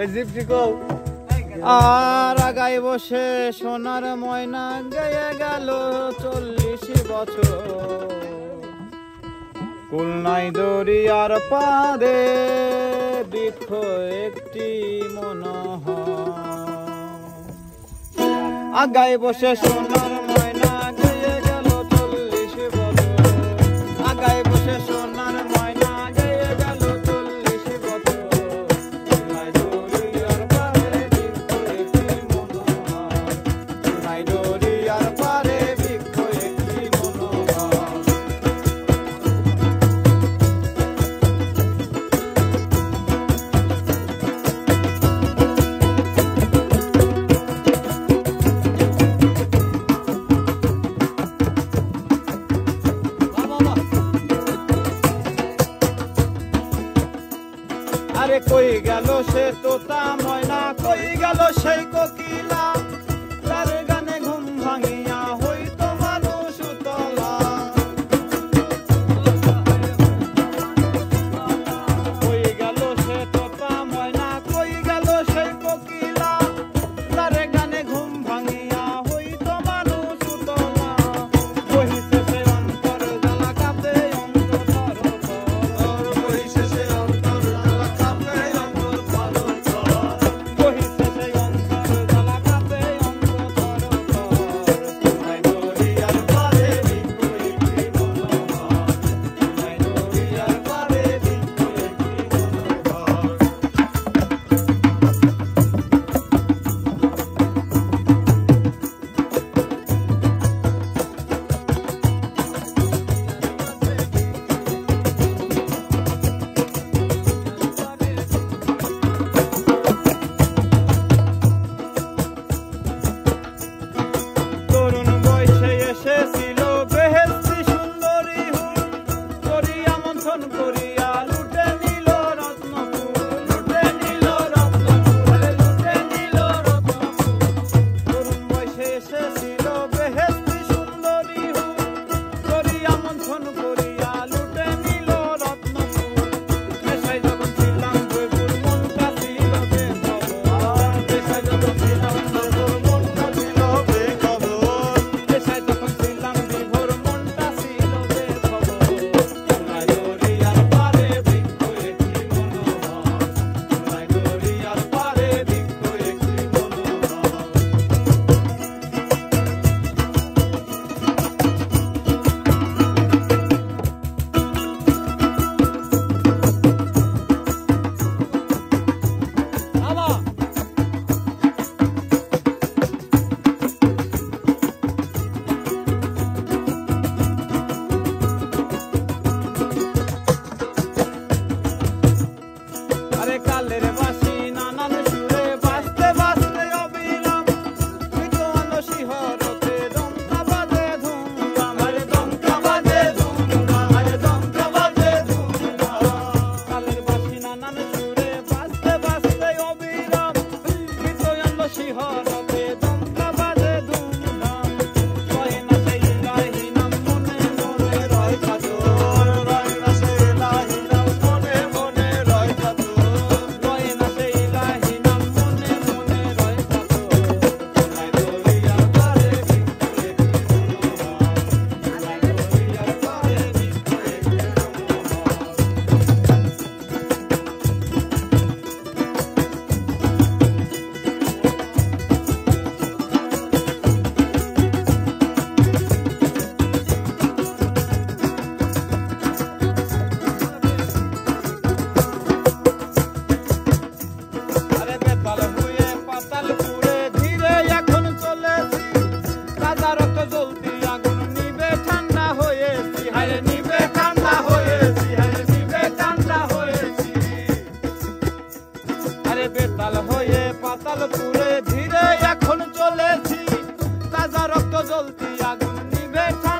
এই জিপটি কও আর আগায় বসে সোনার ময়না গেয়ে গেল 40 বছর কুল নাই দরিয়ার পারে বৃক্ষ একটি মনোহর আগায় বসে সোনার ময়না গেয়ে গেল 40 বছর আগায় বসে সোনার ময়না গেয়ে গেল 40 বছর নাই দরিয়ার পারে বৃক্ষ একটি মনোহর নাই দরিয়ার পারে বৃক্ষ একটি মনোহর আরে কই গেল সে তোতা ময়না কই গেল সেই কোকিলা তার গানে ঘুম ভাঙিয়া হইতো মানুষ উতলা কই গেল সে তোতা ময়না কই গেল সেই কোকিলা তার গানে ঘুম ভাঙিয়া হইতো মানুষ উতলা কহিছে সে অন্তর জ্বালা কাঁপে অন্তর কহিছে সে অন্তর জ্বালা কাঁপে অন্তর কহিছে সে অন্তর জ্বালা কাঁপে অন্তর নাই দরিয়ার পারে বৃক্ষ একটি মনোহর নাই দরিয়ার পারে বৃক্ষ একটি মনোহর তরুণ বয়সে এসেছিল বেহেশতি সুন্দরী হুর করিয়া মন্থন করিয়া লুটে নিল রত্নপুর লুটে নিল রত্নপুর লুটে নিল রত্নপুর তরুণ বয়সে এসেছিল বেহেশতি সুন্দরী হুর করিয়া মন্থন করিয়া লুটে নিল রত্নপুর নেশায় যখন ছিলাম ভৈপুর মনটা ছিল বেখবর নেশায় যখন ছিলাম ভৈপুর মনটা ছিল বেখবর নেশায় যখন ছিলাম বিভোর মনটা ছিল বেখবর নাই দরিয়ার পারে বৃক্ষ একটি মনোহর নাই দরিয়ার পারে বৃক্ষ একটি মনোহর আরে কালের বাঁশি নানান সুরে বাজতে বাজতে অবিরাম মৃদুয়ান শিহরতে দমকা বাজে ধুমধাম আরে দমকা বাজে ধুমধাম আরে দমকা বাজে ধুমধাম কালের বাঁশি নানান সুরে বাজতে বাজতে অবিরাম মৃদুয়ান শিহরতে দমকা বাজে ধুমধাম কয় না সেই ইলাহি নাম মনে মনে রয় কাতর রয় না সেই ইলাহি নাম মনে মনে রয় কাতর রয় না সেই ইলাহি নাম মনে মনে রয় কাতর নাই দরিয়ার পারে বৃক্ষ একটি মনোহর নাই দরিয়ার পারে বৃক্ষ একটি মনোহর আরে বেতাল হয়ে পাতাল পুরে ধীরে এখন চলেছি তাজা রক্ত জ্বলতি আগুন নিবে ঠান্ডা হয়েছি হায় নিবে ঠান্ডা হয়েছি হায় নিবে ঠান্ডা হয়েছি আরে বেতাল হয়ে পাতাল পুরে ধীরে এখন চলেছি তাজা রক্ত জ্বলতি আগুন নিবে ঠান্ডা